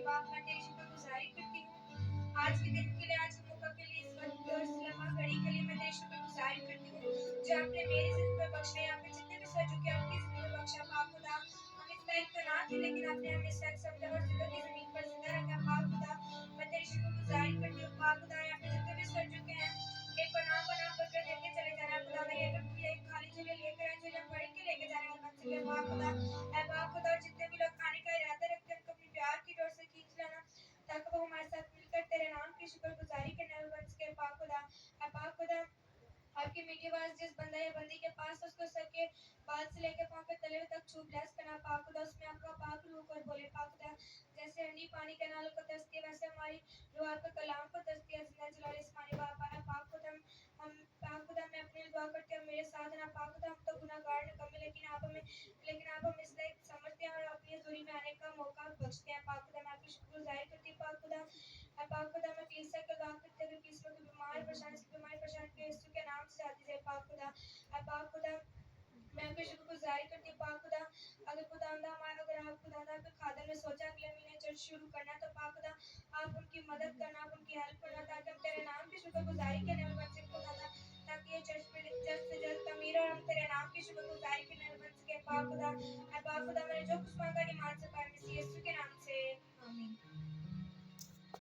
पाक मैं तेरी शुक्रगुजारी करती हूँ आज के दिन के लिए, आज के मौका के लिए, इस वक्त और इस लम्हा घड़ी के लिए मैं तेरी शुक्रगुजारी करती हूँ जो आपने मेरी जिंदगी में बख्शा, यहाँ पे जितने भी सर झुके आपकी जिंदगी में बख्शा पाक खुदा। हम इस लायक तो ना थे लेकिन आपने हमें इस लायक समझा और जिंदगी जमीन पर जिंदा रखा पाक खुदा। मैं तेरी शुक्रगुजारी करती हूँ पाक खुदा, यहाँ पे जितने भी सर झुके हैं एक बना बना कर लेके चले जाना खुदा। मैं ये एक खाली झोले लेकर आए, झोले भर के लेके जाने वाला बन सके पाक खुदा। ऐ पाक खुदा, और जितने भी लोग आने का इरादा रखते हैं उनको अपनी प्यार की डोर से खींच लेना ताकि वो हमारे साथ मिलकर तेरे नाम की शुक्रगुजारी करने वाले बन सके पाक खुदा। ऐ पाक खुदा, आपकी मीठी आवाज जिस बंदा या बंदी के पास उसको सर के बाल से लेकर पाँव के तले तक छू ब्लेस करना पाक खुदा। उसमें आपका पाक रूह को बोले पाक खुदा, जैसे हंडी पानी के नालों को तरसती है वैसे हमारी रूह आपके कलाम को तरसती है। जिंदा जलाल इस पानी बाप आया पाक खुदा। हम पाक खुदा मैं अपने लिए दुआ करती हूँ मेरे साथ ना पाक खुदा। हम तो गुनाहगार निकम्मे लेकिन आप हमें इस लायक समझते हैं और अपनी हजूरी में आने का मौका बख्शते हैं पाक खुदा। मैं आपकी शुक्रगुजारी करती हूँ पाक खुदा। पाक खुदा, मैं कलीसिया का दुआ करते हुए किसी को बीमार परेशान के यीशु के नाम से आती जाए पाक खुदा। पाक खुदा, मैं आपकी शुक्रगुजारी करती हूँ पाक खुदा। अगर खुदावंदा हमारा अगर आप खुदावंदा के खादर ने सोचा अगले महीने चर्च शुरू करना तो पाक खुदा आप उनकी मदद करना, आप उनकी हेल्प करना ताकि हम तेरे नाम की शुक्रगुजारी करने वाले बन सके खुदावंदा, ताकि ये चर्च में जल्द से जल्द तमीर और हम तेरे नाम की शुक्रगुजारी करने वाले बन सके पाक खुदा। पाक खुदा, मैंने जो कुछ मांगा ईमान से पाया मसीह यीशु के नाम से, आमीन।